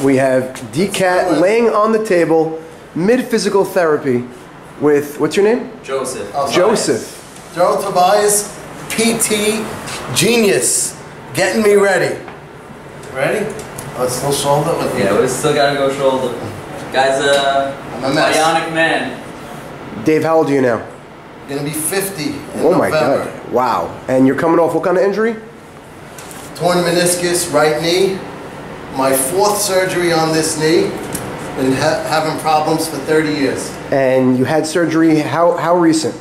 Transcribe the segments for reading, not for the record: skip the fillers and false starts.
We have DCAT laying on the table, mid-physical therapy with, what's your name? Joseph. Oh, Joseph. Joe Tobias, PT Genius, getting me ready. Ready? Oh, it's still shoulder? Yeah, we still gotta go shoulder. Guy's a bionic man. Dave, how old are you now? Gonna be 50 in Oh my November. God, wow. And you're coming off what kind of injury? Torn meniscus, right knee. My 4th surgery on this knee. Been having problems for 30 years. And you had surgery, how recent?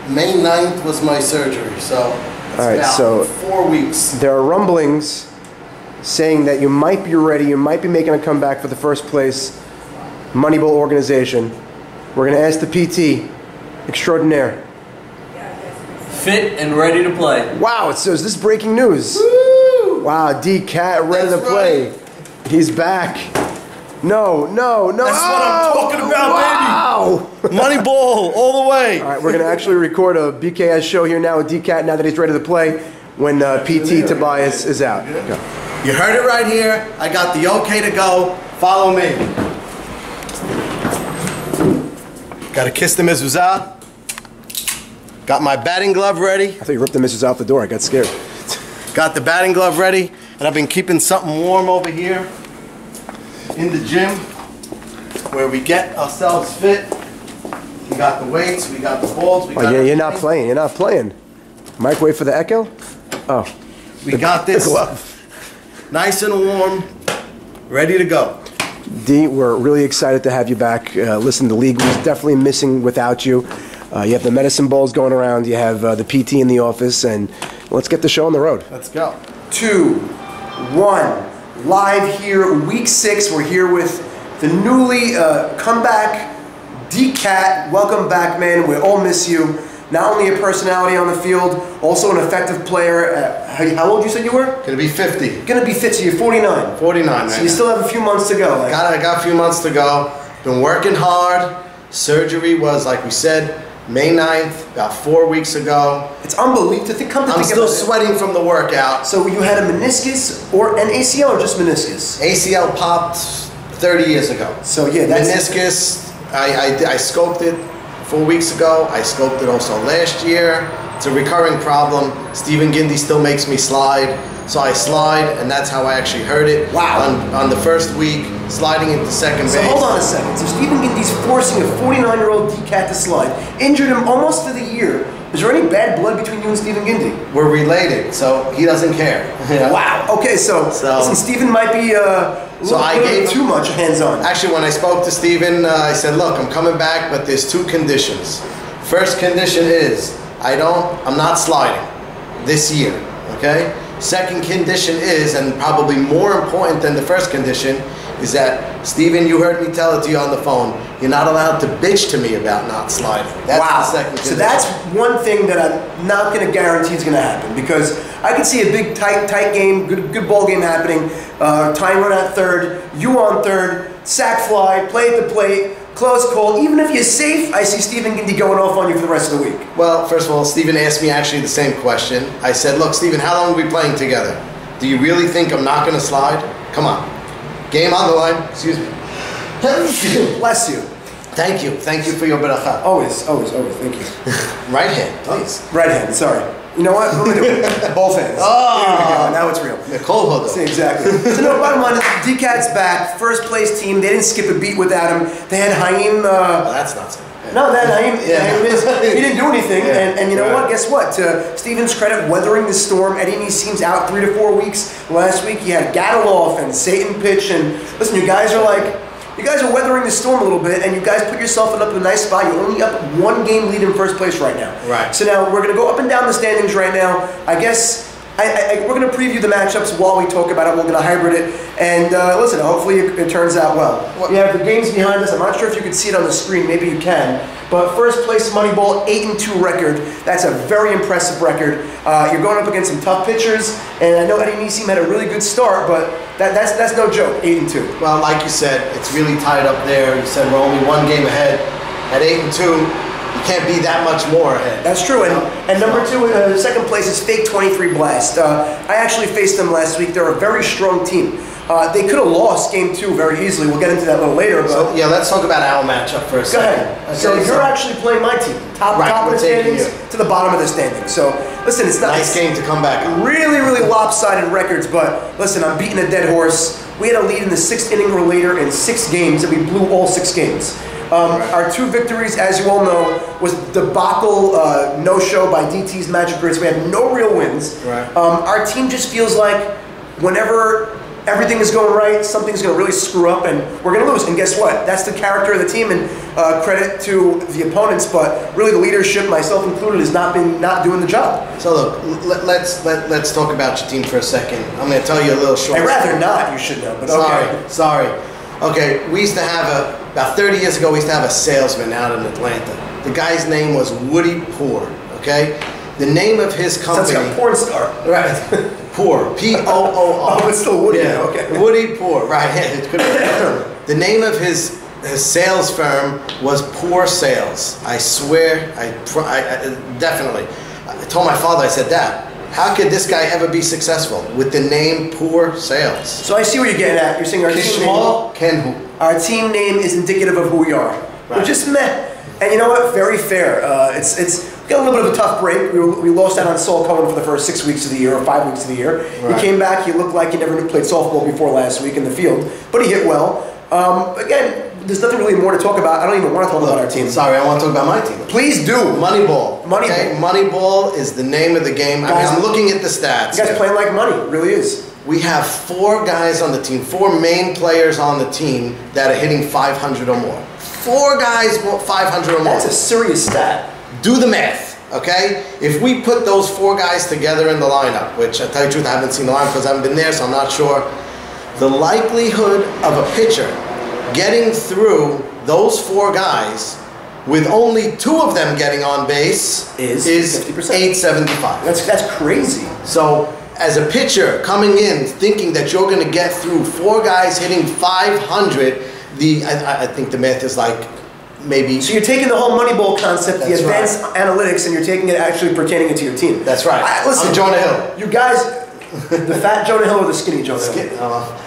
May 9th was my surgery, so it's All right, about so 4 weeks. there are rumblings saying that you might be ready, you might be making a comeback for the first place Moneyball organization. We're going to ask the PT extraordinaire. Fit and ready to play. Wow, so is this breaking news? Woo! Wow, DCAT ready to play. He's back. No. That's what I'm talking about, wow. baby. Moneyball all the way. All right, we're going to actually record a Bks Show here now with DCAT now that he's ready to play when PT Tobias is out. Go. You heard it right here. I got the okay to go. Follow me. Got to kiss the mezuzah. Got my batting glove ready. I thought you ripped the missus out the door. I got scared. Got the batting glove ready. And I've been keeping something warm over here in the gym where we get ourselves fit. We got the weights. We got the balls. We got Yeah, you're not everything. playing. You're not playing. Microwave for the echo? Oh. We got this glove. nice and warm, ready to go. D, we're really excited to have you back. Listen, the league was definitely missing without you. You have the medicine balls going around. You have the PT in the office, and let's get the show on the road. Let's go. 2, 1, live here, week 6. We're here with the newly comeback DCAT. Welcome back, man. We all miss you. Not only a personality on the field, also an effective player. How old you said you were? Gonna be 50. Gonna be fit, so you're 49. 49, So man. you still have a few months to go. I got a few months to go. Been working hard. Surgery was, like we said, May 9th, about 4 weeks ago. It's unbelievable to think. I'm still sweating from the workout. So you had a meniscus or an ACL or just meniscus? ACL popped 30 years ago. So yeah, that's meniscus. I scoped it 4 weeks ago. I scoped it also last year. It's a recurring problem. Stephen Gindy still makes me slide. So I slide, and that's how I actually hurt it. Wow. On the first week, sliding into second base. So hold on a second. So Stephen Gindy's forcing a 49-year-old DCAT to slide. Injured him almost for the year. Is there any bad blood between you and Stephen Gindy? We're related, so he doesn't care. Wow. Okay, so listen, Stephen might be a little too much hands-on. Actually, when I spoke to Stephen, I said, look, I'm coming back, but there's 2 conditions. First condition is I'm not sliding this year, okay? Second condition is, and probably more important than the first condition, is that, Stephen, you heard me tell it to you on the phone, you're not allowed to bitch to me about not sliding. That's the second condition. So that's one thing that I'm not going to guarantee is going to happen, because I can see a big, tight game, good ball game happening, tying run at third, you on third, sack fly, play at the plate, close call. Even if you're safe, I see Stephen Gindy going off on you for the rest of the week. Well, first of all, Stephen asked me actually the same question. I said, look, Stephen, how long are we playing together? Do you really think I'm not going to slide? Come on. Game on the line. Excuse me. Bless you. Thank you. Thank you for your beracha. Always. Thank you. Right hand, please. Right hand. Sorry. You know what? We're going to do it. Both hands. Oh. There we go. Now it's real. Nicole Hodo. See, exactly. So no, bottom line is DCAT's back. First place team. They didn't skip a beat without him. They had Haim. Well, that's not so bad. No, that Haim he didn't do anything. Yeah. And you know what? Guess what? To Stephen's credit, weathering the storm. Eddie Nissim's out 3 to 4 weeks. Last week, you had Gadaloff and Satan pitch. And listen, you guys are weathering the storm a little bit, and you guys put yourself up in a nice spot. You're only up 1 game lead in first place right now. Right. So now we're going to go up and down the standings right now. I guess we're going to preview the matchups while we talk about it. We're going to hybrid it. And listen, hopefully it turns out well. We have the games behind us. I'm not sure if you can see it on the screen. Maybe you can. But first place Moneyball, 8-2 record. That's a very impressive record. You're going up against some tough pitchers. And I know Eddie Nissim had a really good start, but that's no joke, 8-2. Well, like you said, it's really tied up there. You said we're only 1 game ahead at 8-2. You can't be that much more ahead. That's true. And number two, second place is Fake 23 Blast. I actually faced them last week. They're a very strong team. They could have lost game 2 very easily. We'll get into that a little later. But so, yeah, let's talk about our matchup for a second. Go ahead. Okay, so you're actually playing my team. Top of the standings to the bottom of the standings. So listen, it's not nice game to come back on. Really, really lopsided records. But listen, I'm beating a dead horse. We had a lead in the 6th inning or later in 6 games, and we blew all 6 games. Our 2 victories, as you all know, was debacle no-show by DT's Magic Grid. We had no real wins. Right. Our team just feels like whenever everything is going right, something's going to really screw up, and we're going to lose. And guess what? That's the character of the team, and credit to the opponents. But really, the leadership, myself included, has not doing the job. So look, let's talk about your team for a second. I'm going to tell you a little short. I'd rather not. You should know, but okay. Sorry. Okay, we used to have about 30 years ago, we used to have a salesman out in Atlanta. The guy's name was Woody Poor, okay? The name of his company... Sounds like a porn star. Right. Poor, P-O-O-R. Oh, it's still Woody, yeah. Okay. Woody Poor, right. The name of his sales firm was Poor Sales. I swear, I definitely. I told my father, I said, Dad, how could this guy ever be successful with the name Poor Sales? So I see what you're getting at. You're saying our team name is indicative of who we are. Right. We're just meh. And you know what? Very fair. We got a little bit of a tough break. We lost out on Saul Cohen for the first 6 weeks of the year, or 5 weeks of the year. Right. He came back. He looked like he never played softball before last week in the field, but he hit well. Again, there's nothing really more to talk about. I don't even want to talk about our team. Sorry, I want to talk about my team. Please do. Moneyball. Moneyball. Okay? Moneyball is the name of the game. Guys, I'm looking at the stats. You guys playing like money. It really is. We have 4 guys on the team, 4 main players on the team that are hitting 500 or more. 4 guys 500 or more. That's a serious stat. Do the math, okay? If we put those 4 guys together in the lineup, which I tell you the truth, I haven't seen the lineup because I haven't been there, so I'm not sure. The likelihood of a pitcher getting through those 4 guys with only 2 of them getting on base is 50%. 875. That's crazy. So as a pitcher coming in thinking that you're going to get through 4 guys hitting 500, I think the math is like maybe. So you're taking the whole Moneyball concept, the advanced analytics, and you're taking it actually pertaining it to your team. That's right. Listen, I'm Jonah Hill. You guys. The fat Jonah Hill or the skinny Jonah Hill?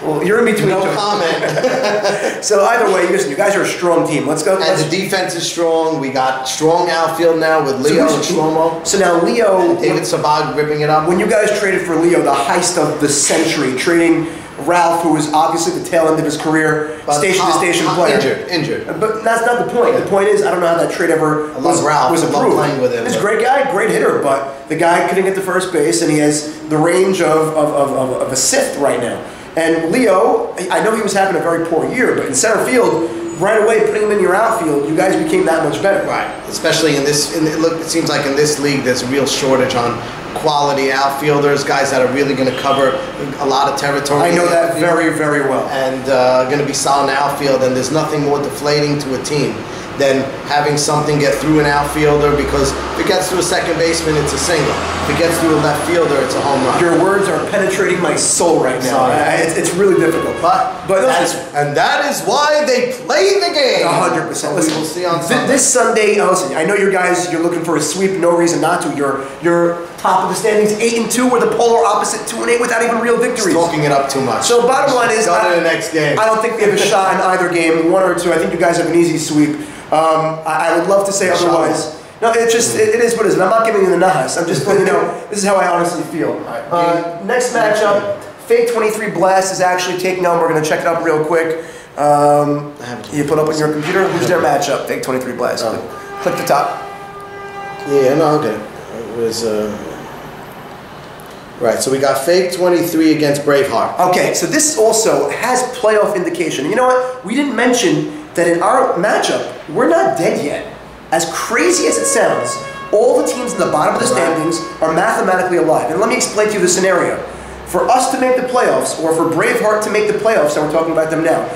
Well, you're in between. No comment. So either way, listen, you guys are a strong team. Let's go. And the defense is strong. We got strong outfield now with Leo and Shlomo. So now Leo, and David Sabag ripping it up. When you guys traded for Leo, the heist of the century, trading Ralph, who was obviously the tail end of his career, station-to-station player. Injured. But that's not the point. The point is, I don't know how that trade ever was approved. I love playing with him. He's a great guy, great hitter, but the guy couldn't get to first base, and he has the range of a Sith right now. And Leo, I know he was having a very poor year, but in center field, right away, putting him in your outfield, you guys became that much better. Right. Especially in this, it seems like in this league, there's a real shortage on quality outfielders, guys that are really going to cover a lot of territory. I know that very, very well. And going to be solid in the outfield, and there's nothing more deflating to a team than having something get through an outfielder, because if it gets through a second baseman, it's a single. If it gets through a left fielder, it's a home run. Your words are penetrating my soul right now. It's really difficult. But that is why they play the game. 100%. Listen, we'll see on Sunday. This Sunday, listen, I know you guys, you're looking for a sweep, no reason not to. You're top of the standings, 8-2. We're the polar opposite, 2-8, without even real victories. Talking it up too much. So bottom line is, go to the next game. I don't think we have a shot in either game, 1 or 2. I think you guys have an easy sweep. I would love to say otherwise. No, it is what it is. And I'm not giving you the nahas. I'm just letting you know, this is how I honestly feel. Next matchup, Fake 23 Blast is actually taking on. We're going to check it up real quick. You put up on your computer. Who's their matchup? Fake 23 Blast. Click the top. Yeah, no, okay. It was, right, so we got Fake 23 against Braveheart. Okay, so this also has playoff indication. You know what? We didn't mention that in our matchup, we're not dead yet. As crazy as it sounds, all the teams in the bottom of the standings are mathematically alive. And let me explain to you the scenario. For us to make the playoffs, or for Braveheart to make the playoffs, and we're talking about them now,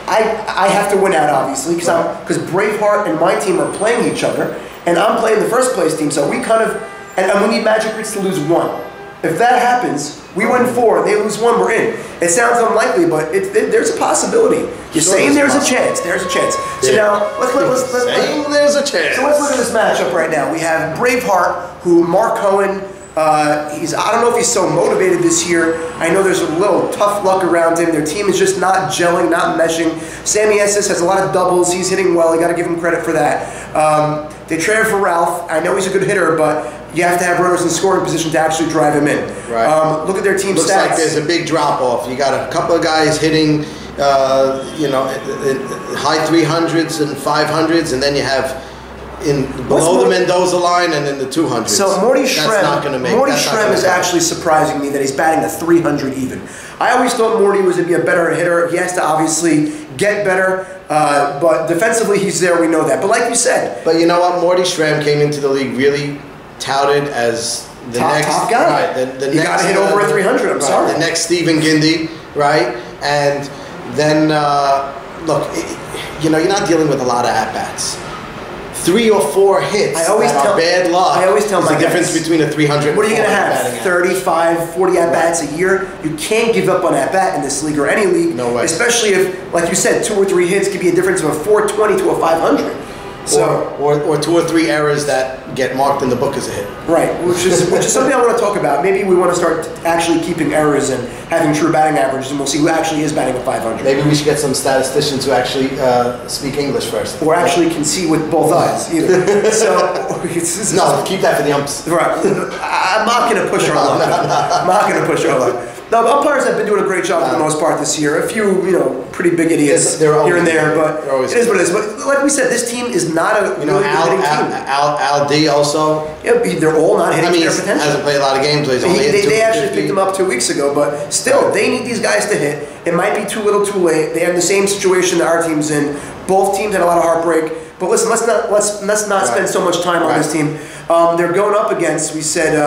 I have to win out, obviously, because Braveheart and my team are playing each other, and I'm playing the first place team, so we kind of, and we need Magic Grits to lose 1. If that happens, We win 4, they lose 1, we're in. It sounds unlikely, but there's a possibility. You're saying there's a chance. There's a chance. So now let's there's a chance. So let's look at this matchup right now. We have Braveheart, who Mark Cohen. I don't know if he's so motivated this year. I know there's a little tough luck around him. Their team is just not gelling, not meshing. Sammy Estes has a lot of doubles. He's hitting well. You got to give him credit for that. They traded for Ralph. I know he's a good hitter, but you have to have runners in scoring position to actually drive him in. Right. Look at their team Looks stats. like there's a big drop off. You got a couple of guys hitting, high 300s and 500s, and then you have below the Mendoza line and in the 200s. So Morty Shrem is actually surprising me that he's batting a 300 even. I always thought Morty was going to be a better hitter. He has to obviously get better, but defensively he's there. We know that. But like you said, but you know what? Morty Shrem came into the league really touted as the top guy. Right, you got to hit over a 300. I'm sorry. The next Stephen Gindy, right? And then look, you're not dealing with a lot of at bats. 3 or 4 hits are bad luck. I always tell my guys, the difference between a 300 what are you going to have? 35, 40 at-bats a year? You can't give up on at-bat in this league or any league. No way. Especially if, like you said, 2 or 3 hits could be a difference of a 420 to a 500. So, or 2 or 3 errors that get marked in the book as a hit. Right, which is something I want to talk about. Maybe we want to start actually keeping errors and having true batting averages, and we'll see who actually is batting a 500. Maybe we should get some statisticians who actually speak English first. Or actually can see with both eyes, either. So, no, keep that for the umps. Right. I'm not going to push our luck. I'm not going to push our luck. The umpires have been doing a great job for the most part this year. A few, pretty big idiots here and there, but it is what it is. But like we said, this team is not a really hitting team. Al D also. Yeah, they're all not hitting their potential. Hasn't played a lot of games. They actually picked him up 2 weeks ago, but still, they need these guys to hit. It might be too little, too late. They have the same situation that our team's in. Both teams had a lot of heartbreak. But listen, let's not spend so much time on this team. They're going up against. We said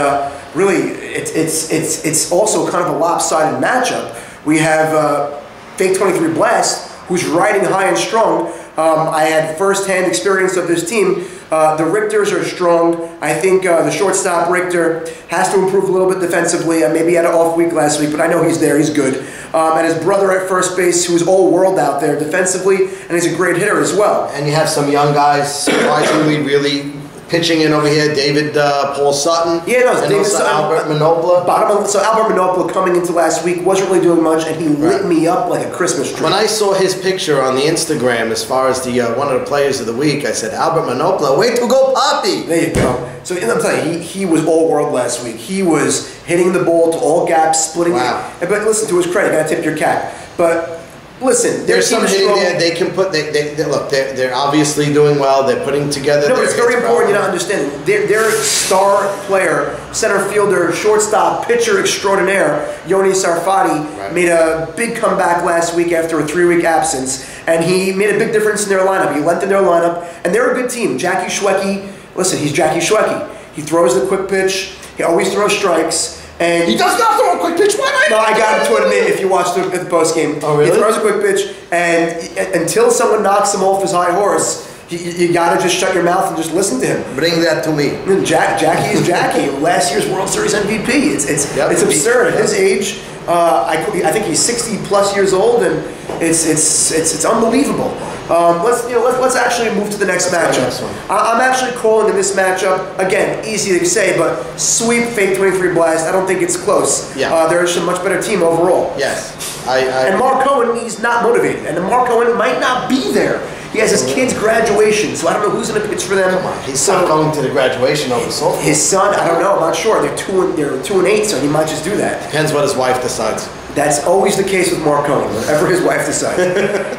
really, it's also kind of a lopsided matchup. We have Fake 23 Blast, who's riding high and strong. I had first-hand experience of this team. The Richters are strong. I think the shortstop Richter has to improve a little bit defensively. Maybe he had an off week last week, but I know he's there. He's good. And his brother at first base, who's all-world out there defensively, and he's a great hitter as well. And you have some young guys surprisingly really pitching in over here. David Paul Sutton. Yeah, no, and David also Sutton, Albert Manopla. So Albert Manopla coming into last week wasn't really doing much, and he lit me up like a Christmas tree. When I saw his picture on the Instagram as far as the one of the players of the week, I said, Albert Manopla, way to go, Poppy! There you go. So I'm telling you, he was all-world last week. He was hitting the ball to all gaps, splitting it. But listen, to his credit, got to tip your cap. But listen, there's some hitting there. They can put. Look. They're obviously doing well. They're putting together. No, but it's very important you don't understand. Their star player, center fielder, shortstop, pitcher extraordinaire, Yoni Sarfati, made a big comeback last week after a 3-week absence, and he made a big difference in their lineup. He lengthened their lineup, and they're a good team. Jackie Schwecke. Listen, he's Jackie Schwecke. He throws the quick pitch. He always throws strikes. And he does not throw a quick pitch. No, I got him to admit if you watched the post game. Oh, really? He throws a quick pitch, and until someone knocks him off his high horse, you got to just shut your mouth and just listen to him. Bring that to me. Jackie is Jackie. Last year's World Series MVP. It's absurd. At his age, I think he's 60+ years old, and it's unbelievable. Let's actually move to the next matchup. I'm actually calling in this matchup, again, easy to say, but sweep Fake 23 Blast. I don't think it's close. Yeah. They're a much better team overall. Yes. And Mark Cohen, he's not motivated, and Mark Cohen might not be there. He has his kid's graduation, so I don't know who's going to pitch for them. Come on, he's not going to the graduation over softball. His son, I don't know, I'm not sure. They're 2-8, so he might just do that. Depends what his wife decides. That's always the case with Mark Cohen, whatever his wife decides.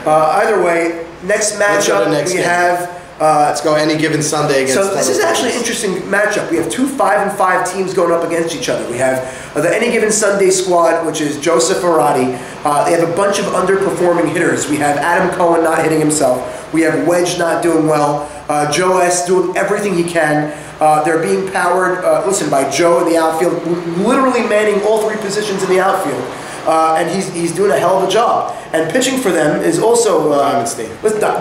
Either way, next matchup we have. Let's go any given Sunday against. So this is actually an interesting matchup. We have 2 5-5 teams going up against each other. We have the Any Given Sunday squad, which is Joseph Arati. They have a bunch of underperforming hitters. We have Adam Cohen not hitting himself. We have Wedge not doing well. Joe S. doing everything he can. They're being powered, by Joe in the outfield, literally manning all 3 positions in the outfield. And he's doing a hell of a job. And pitching for them is also Diamondstein.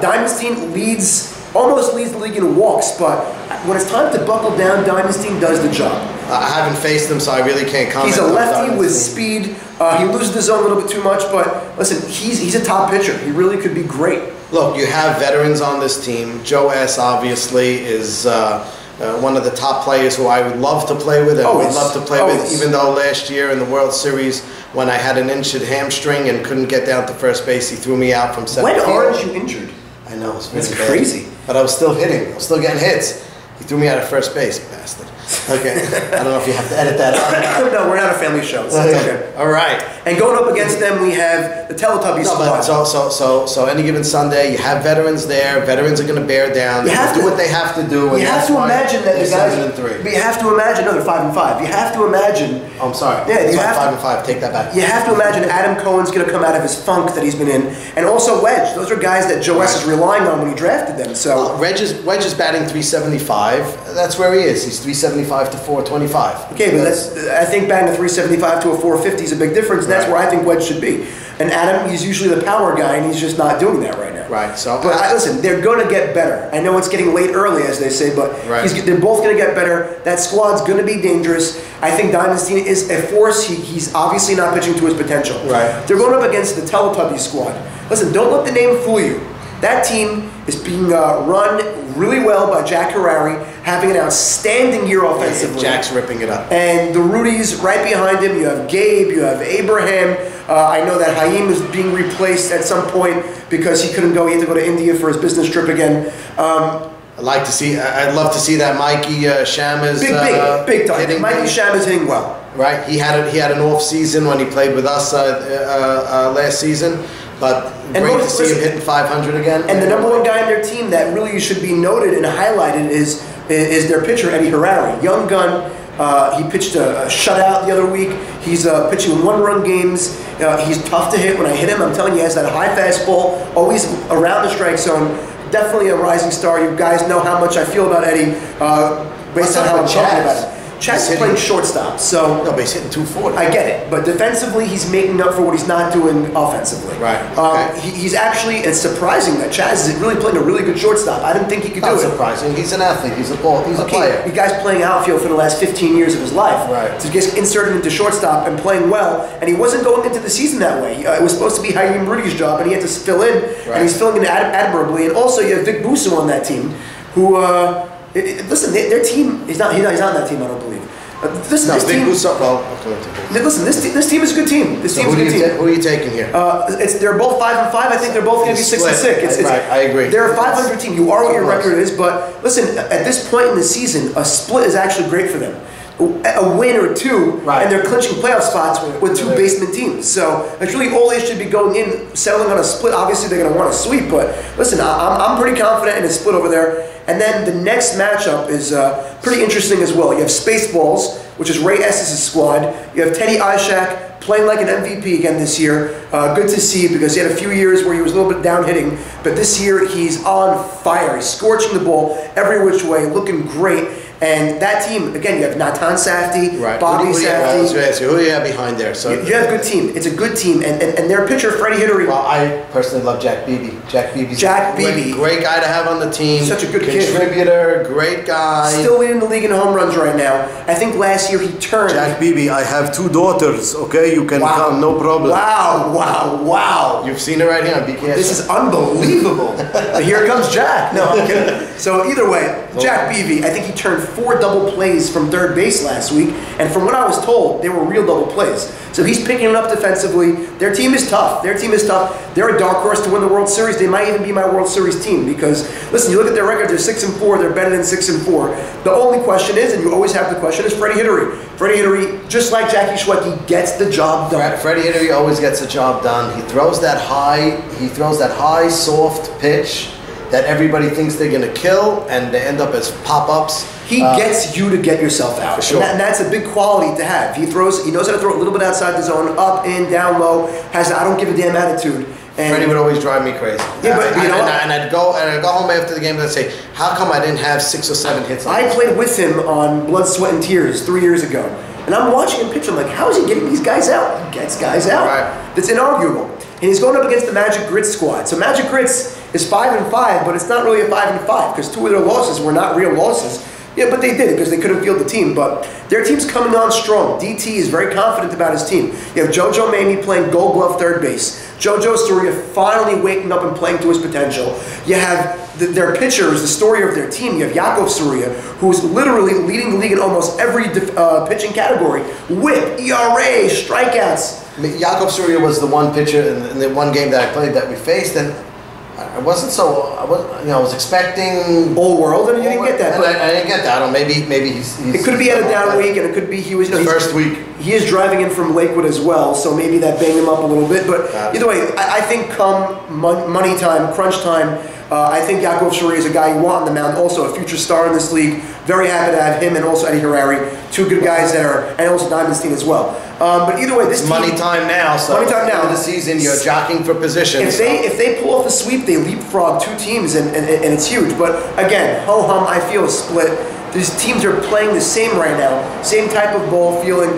Diamondstein leads almost leads the league in walks, but when it's time to buckle down, Dynasty does the job. I haven't faced him, so I really can't comment. He's a lefty with speed. He loses the zone a little bit too much, but listen, he's a top pitcher. He really could be great. Look, you have veterans on this team. Joe S. obviously is one of the top players who I would love to play with. I would love to play with, even though last year in the World Series, when I had an injured hamstring and couldn't get down to first base, he threw me out from 7 feet. When aren't you injured? I know, it's really bad. Crazy. But I was still hitting. I was still getting hits. He threw me out of first base, bastard. Okay. I don't know if you have to edit that out. No, we're not a family show, so it's okay. All right. And going up against them, we have the Teletubbies squad. So any given Sunday, you have veterans there. Veterans are going to bear down. They do what they have to do. You have to imagine that the guys. 7-3. But you have to imagine. No, they're 5-5. You have to imagine. Oh, I'm sorry. Yeah, it's you have 5-5. Take that back. You have to imagine Adam Cohen's going to come out of his funk that he's been in, and also Wedge. Those are guys that Joe S. is relying on when he drafted them. So Wedge is batting 375. That's where he is. He's 375 to 425. Okay, but I think batting a 375 to a 450 is a big difference. And that's where I think Wedge should be. And Adam, he's usually the power guy, and he's just not doing that right now. Right. So, but listen, they're going to get better. I know it's getting late early, as they say, but they're both going to get better. That squad's going to be dangerous. I think Dynasty is a force. He's obviously not pitching to his potential. Right. They're going up against the Teletubbies squad. Listen, don't let the name fool you. That team is being run really well by Jack Harari, having an outstanding year offensively. Jack's ripping it up. And the Rudies right behind him. You have Gabe, you have Abraham. I know that Haim is being replaced at some point because he couldn't go. He had to go to India for his business trip again. I'd love to see that Mikey Sham is big time. Mikey Sham is hitting well. Right. He had an off season when he played with us last season. But great to see him hitting 500 again. And the number one guy on their team that really should be noted and highlighted is their pitcher, Eddie Harari. Young gun. He pitched a shutout the other week. He's pitching one-run games. He's tough to hit. When I hit him, I'm telling you, he has that high fastball, always around the strike zone. Definitely a rising star. You guys know how much I feel about Eddie based on how I'm talking about it. Chad's playing shortstop, so... No, but he's hitting 240. I get it, but defensively, he's making up for what he's not doing offensively. Right. He's actually... It's surprising that Chaz is really playing a really good shortstop. I didn't think he could do it. Not surprising. He's an athlete. He's a player. The guy's playing outfield for the last 15 years of his life. Right. To get inserted into shortstop and playing well, and he wasn't going into the season that way. It was supposed to be Haim Rudy's job, and he had to fill in, and he's filling in admirably. And also, you have Vic Busso on that team, who... listen, their team... He's not on that team, I don't believe. This team is a good team. Who are you taking here? They're both 5-5. I think they're both going to be 6-6. Right, I agree. They're a 500 team. You are what your record is, but listen, at this point in the season, a split is actually great for them. A win or two, and they're clinching playoff spots with two basement teams. So that's really all they should be going in, settling on a split. Obviously, they're going to want a sweep, but listen, I'm pretty confident in a split over there. And then the next matchup is pretty interesting as well. You have Spaceballs, which is Ray Estes' squad. You have Teddy Ishak playing like an MVP again this year. Good to see because he had a few years where he was a little bit down hitting, but this year he's on fire. He's scorching the ball every which way, looking great. And that team, again, you have Natan Safdie, Bobby Safdie. Who do you have behind there? So you have a good team. It's a good team. And their pitcher, Freddie Hittery. Well, I personally love Jack Beebe. Jack Beebe. Great guy to have on the team. Such a good contributor, great guy. Still leading the league in home runs right now. I think last year he turned. Jack Beebe, I have 2 daughters, okay? You can come, no problem. Wow. You've seen it right here on Bks Show. This is unbelievable. Here comes Jack. No, I'm kidding. So either way, Jack Beebe, I think he turned 4 double plays from third base last week, and from what I was told, they were real double plays. So he's picking it up defensively. Their team is tough. They're a dark horse to win the World Series. They might even be my World Series team because, listen, you look at their record, they're 6-4. They're better than 6-4. The only question is, and you always have the question, is Freddie Hittery. Freddie Hittery, just like Jackie Schwecke, gets the job done. Freddie Hittery always gets the job done. He throws that high, soft pitch that everybody thinks they're going to kill, and they end up as pop-ups. He gets you to get yourself out. For sure. And that's a big quality to have. He knows how to throw a little bit outside the zone, up, in, down, low, has I don't give a damn attitude. And Freddie would always drive me crazy. Yeah, but you know and I'd go home after the game and I'd say, how come I didn't have 6 or 7 hits on I played with him on Blood, Sweat, and Tears 3 years ago. And I'm watching him pitch. I'm like, how is he getting these guys out? He gets guys out. Right. That's inarguable. And he's going up against the Magic Grits squad. So Magic Grits, is 5-5, but it's not really a 5-5 because 2 of their losses were not real losses. Yeah, but they did because they couldn't field the team. But their team's coming on strong. DT is very confident about his team. You have JoJo Mamie playing Gold Glove third base. JoJo Soria finally waking up and playing to his potential. You have their pitcher is the story of their team. You have Yakov Soria, who is literally leading the league in almost every pitching category. Whip, ERA, strikeouts. Yakov Soria was the one pitcher in the one game that I played that we faced, and I was expecting Old world, and you didn't get that. But I didn't get that. I don't know. Maybe he's it could be had a down week, and it could be he was first week. He is driving in from Lakewood as well, so maybe that banged him up a little bit. But either way, I think come money time, crunch time, I think Yakov Soria is a guy you want on the mound. Also a future star in this league. Very happy to have him and also Eddie Harari, 2 good guys that are, and also Diamondstein as well. But either way, this team, money time now. So money time now. In the season, you're jockeying for position. If they pull off a sweep, they leapfrog 2 teams, and it's huge. But again, ho hum, I feel a split. These teams are playing the same right now, same type of ball feeling.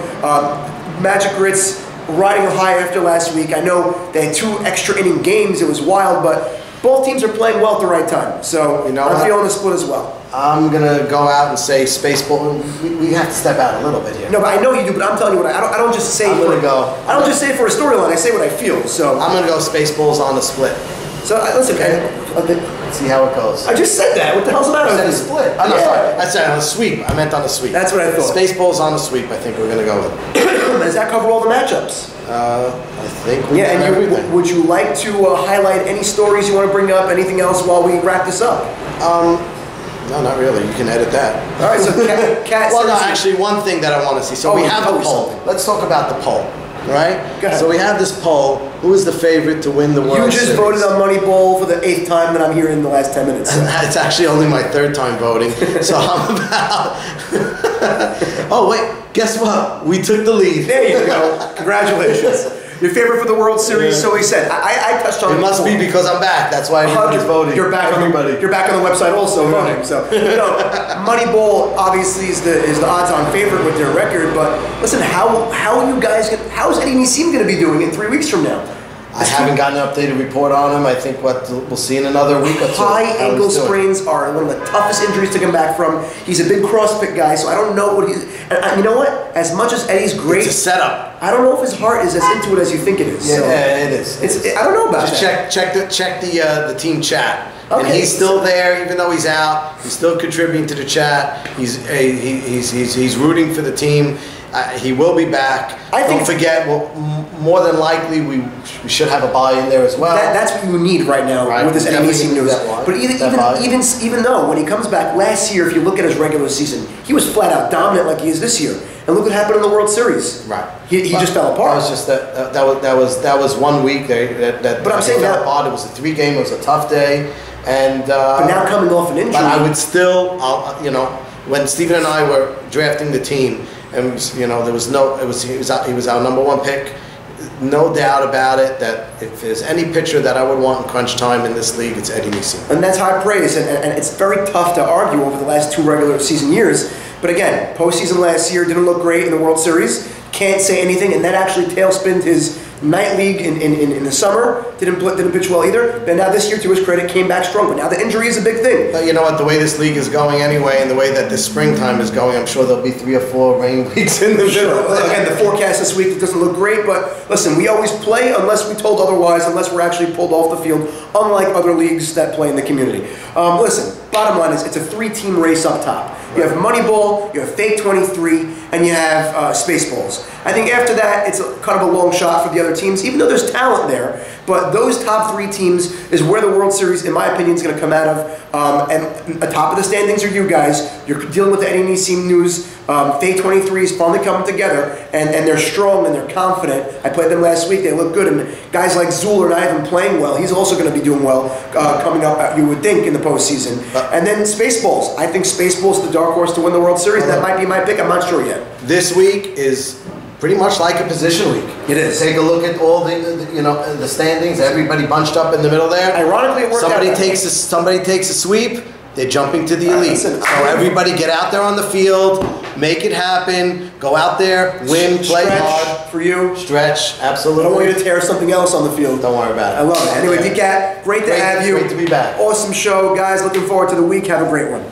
Magic Grits riding a high after last week. I know they had 2 extra inning games. It was wild, but both teams are playing well at the right time. So I'm feeling the split as well. I'm going to go out and say Spaceball. We have to step out a little bit here. No, but I know you do, but I'm telling you what, I don't just say I don't just say it for a storyline. I say what I feel. So I'm going to go Spaceballs on the split. So listen, okay. Let's see how it goes. I just said that. What the hell's the matter with you? Split. Oh, no, sorry. I said on the sweep. I meant on the sweep. That's what I thought. Spaceballs on the sweep, I think we're going to go with. Does that cover all the matchups? I think we and everything. Would you like to highlight any stories you want to bring up, anything else while we wrap this up? No, not really. You can edit that. All right, so Cat well, no, actually, one thing that I want to see. So we have the poll. Let's talk about the poll. All right? So we have this poll. Who is the favorite to win the World Series? You just voted on Moneyball for the 8th time that I'm here in the last 10 minutes. It's actually only my 3rd time voting. So I'm about... Oh, wait. Guess what? We took the lead. There you go. Congratulations. Your favorite for the World Series, so he said. I touched on it. It must be because I'm back. That's why everybody's voting. You're back you're back on the website also voting. So Moneyball obviously is the odds-on favorite with their record. But listen, how are you guys? How is Eddie Nissim going to be doing in 3 weeks from now? I haven't gotten an updated report on him. I think we'll see in another week or 2. High ankle sprains are one of the toughest injuries to come back from. He's a big CrossFit guy, so I don't know what he's. And you know what? As much as Eddie's great, it's a setup. I don't know if his heart is as into it as you think it is. Yeah, so it is. I don't know about Just that. Check the team chat. Okay. And he's still there, even though he's out. He's still contributing to the chat. He's rooting for the team. He will be back. Don't forget, more than likely, we should have a buy in there as well. That's what you need right now with this Eddie Nissim news. But even though when he comes back last year, if you look at his regular season, he was flat out dominant like he is this year. And look what happened in the World Series. Right. He just fell apart. That was just that was 1 week But I'm saying fell apart. It was a 3-game. It was a tough day. And but now coming off an injury. But I would still, when Stephen and I were drafting the team, and there was he was our #1 pick. No doubt about it that if there's any pitcher that I would want in crunch time in this league, it's Eddie Nissim. And that's high praise, and it's very tough to argue over the last 2 regular season years. But again, postseason last year didn't look great in the World Series. Can't say anything, and that actually tailspinned his night league in the summer. Didn't pitch well either. But now this year, to his credit, came back strong. But now the injury is a big thing. But you know what? The way this league is going anyway, and the way that this springtime is going, I'm sure there'll be 3 or 4 rain weeks in the middle. Again, the forecast this week, it doesn't look great. But listen, we always play unless we're told otherwise, unless we're actually pulled off the field, unlike other leagues that play in the community. Listen, bottom line is it's a 3-team race up top. You have Moneyball, you have Fake 23, and you have Spaceballs. I think after that, it's kind of a long shot for the other teams, even though there's talent there. But those top 3 teams is where the World Series, in my opinion, is going to come out of. And atop of the standings are you guys. You're dealing with the Eddie Nissim news. Fake 23 is finally coming together, and they're strong and they're confident. I played them last week. They look good. And guys like Zool are not even playing well. He's also going to be doing well coming up, you would think, in the postseason. And then Spaceballs. I think Spaceballs is the dark horse to win the World Series. That might be my pick. I'm not sure yet. This week is pretty much like a position week. It is. Take a look at all the standings. Everybody bunched up in the middle there. Ironically, it worked out. Somebody takes a sweep. They're jumping to the elite. So everybody get out there on the field, make it happen, go out there, win, play hard. for you. Stretch, I absolutely. don't want you to tear something else on the field. Don't worry about it. I love it. Anyway, Bkat, great to have you. Great to be back. Awesome show, guys. Looking forward to the week. Have a great one.